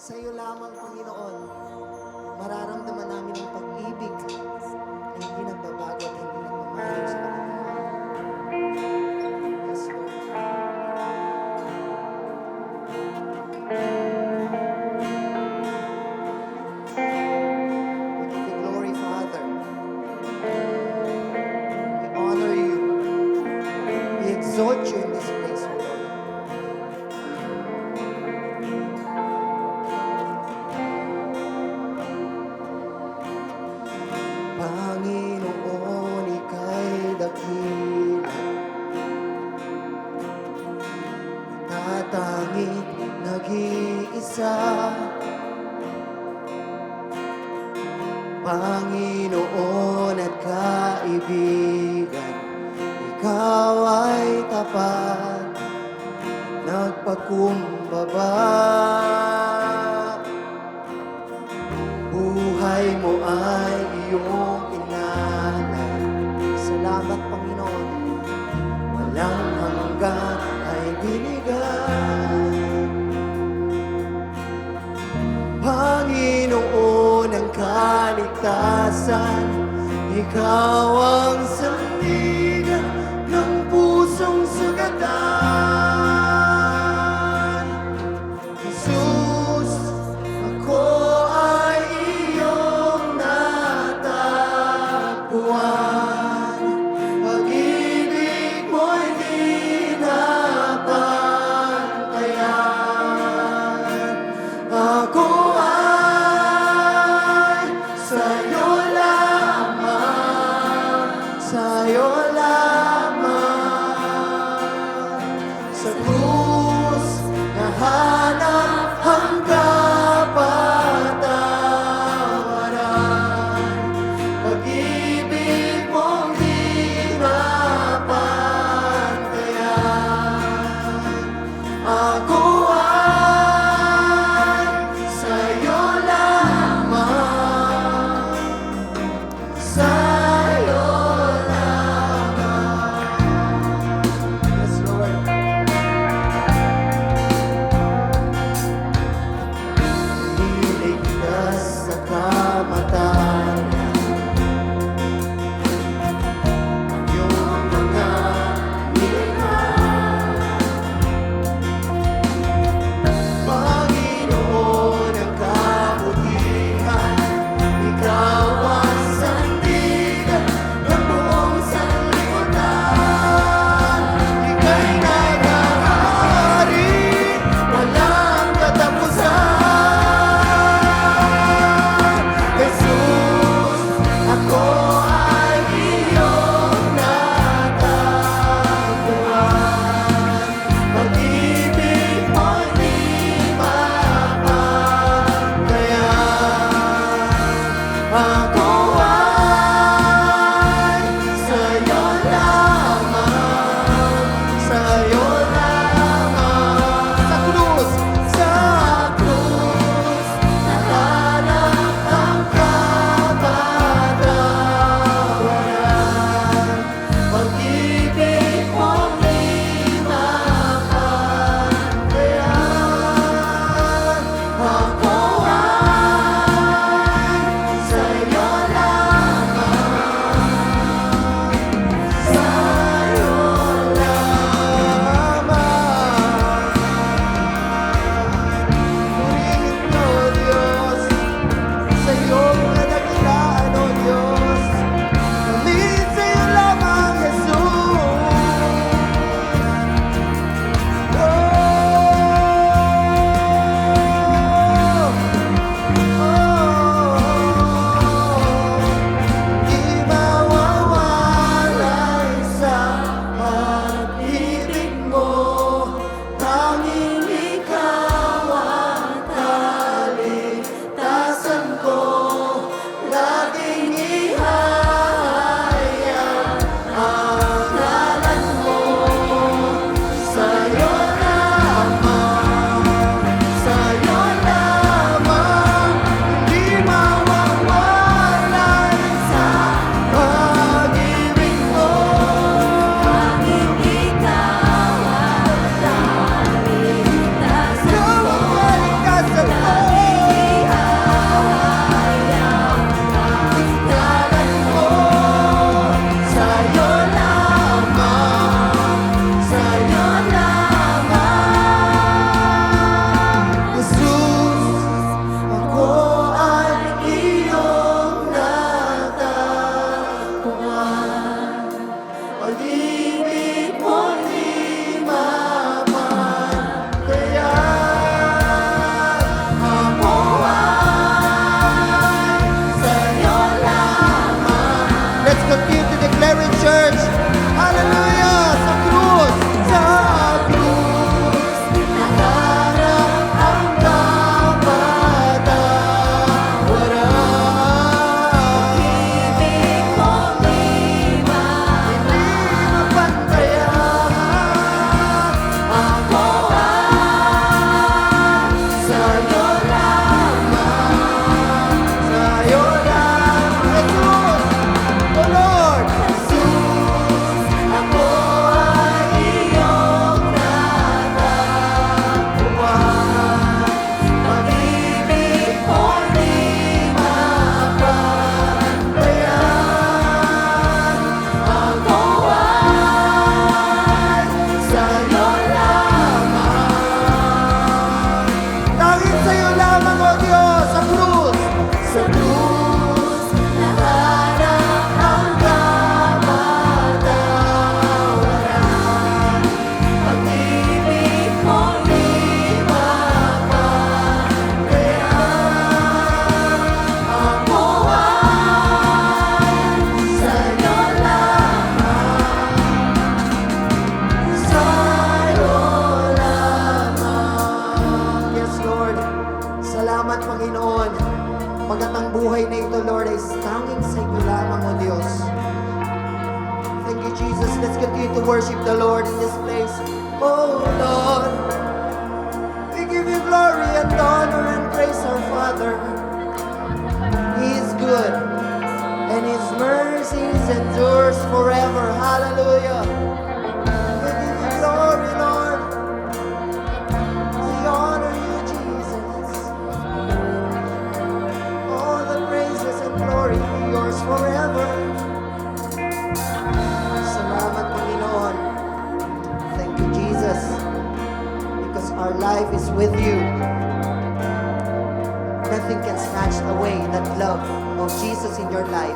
Sa iyo lamang, Panginoon, mararamdaman namin ang pag-ibig na hindi nagbabago at hindi nagmamahaling sa kapatid. Yes, Lord. We give you glory, Father. We honor you. We exalt you in this place, O Lord. Panginoon, ika'y dakila, tatanging nag-iisa. Panginoon at kaibigan, ikaw ay tapat, nagpakumbaba. Buhay mo ay iyong inalay. Salamat, Panginoon. Walang hanggan ay binigay. Panginoon ang kaligtasan, ikaw ang sandigan ng pusong sugatan. Jesus, ako ay iyong natagpuan. Pag-ibig mo'y di napantayan. Ako ay sa'yo lamang, sa'yo lamang. Sa krus nahanap ang kapatawaran. Pag-ibig mong di mapantayan. Ako ay sa'yo lamang, sa'yo lamang. Yes, Lord. Niligtas sa kamatayan, yung mga nilikha. is tanging sa inyo lamang, O Diyos. Thank you, Jesus. Let's continue to worship the Lord in this place. Oh, Lord, we give you glory and honor and praise our Father. He is good, and His mercies endures forever. Hallelujah. We give you glory, Lord. We honor you, Jesus. All the praises and glory be yours forever. Salamat, Panginoon. Thank you, Jesus. Because our life is with you. Nothing can snatch away that love of Jesus in your life.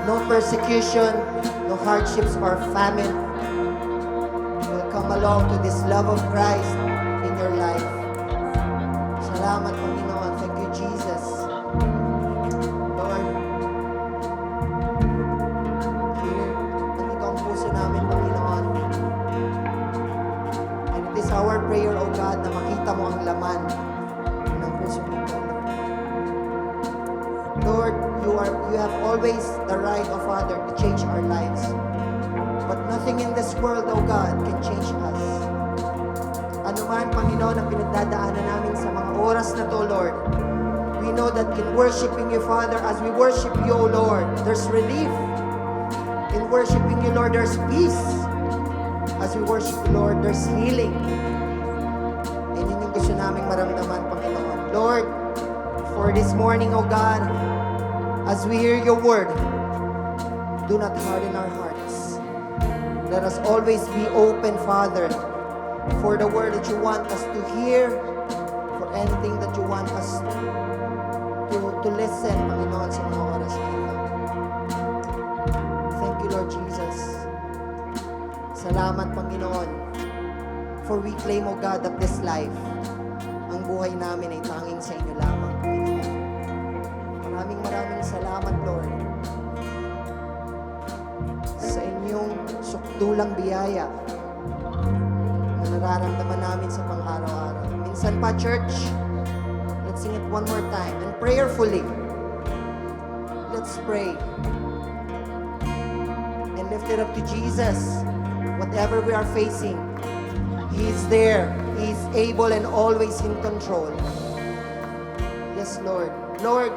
No persecution, no hardships or famine will come along to this love of Christ in your life. Salamat, Panginoon. Thank you, Jesus. Lord, here, nandito ang puso namin, Panginoon. And it is our prayer, O God, na makita mo ang laman ng puso mo. Lord, you have always the right, O Father, to change our lives. But nothing in this world, O God, can change us. Ano man, Panginoon, ang pinagdadaanan namin sa mga oras na to, Lord, we know that in worshiping you, Father, as we worship you, O Lord, there's relief. In worshiping you, Lord, there's peace. As we worship you, Lord, there's healing. And yun yung gusto naming maramdaman, Panginoon. Lord, for this morning, O God, as we hear your word, do not harden our hearts. Let us always be open, Father, for the word that you want us to hear, for anything that you want us to listen, Panginoon, sa mga oras na ito. Thank you, Lord Jesus. Salamat, Panginoon, for we claim, O God, that this life, ang buhay namin ay tanging sa inyo lamang, Panginoon. Maraming salamat, Lord, sa inyong sukdulang biyaya na nararamdaman namin sa pang-araw-araw. Minsan pa, church, let's sing it one more time and prayerfully. Let's pray and lift it up to Jesus. Whatever we are facing, He is there. He is able and always in control. Yes, Lord. Lord,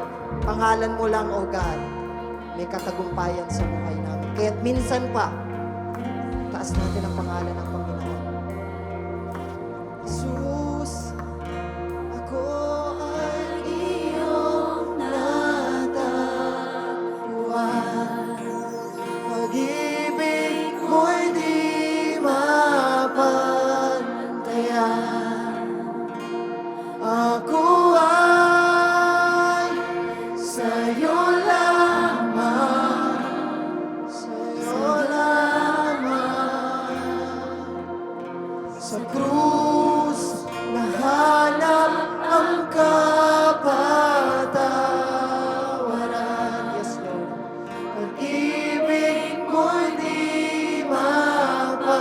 pangalan mo lang, O God, may katagumpayan sa buhay namin. Kaya't minsan pa, taas natin ang pangalan ng Panginoon. Jesus, ako ay iyong natagpuan. Pag-ibig mo'y di mapantayan. Ako ay sa'yo lamang, sa'yo lamang. Sa krus nahanap ang kapatawaran. Yes, Lord. Pag-ibig mo'y di mapantayan.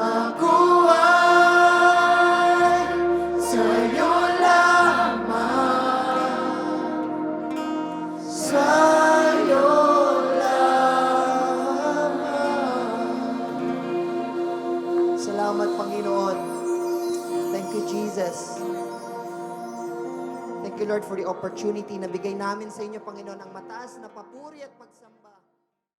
Ako ay sa'yo lamang, sa'yo lamang. Salamat, Panginoon. Thank you, Jesus. Thank you, Lord, for the opportunity na bigay namin sa inyo, Panginoon, ang mataas na papuri at pagsamba.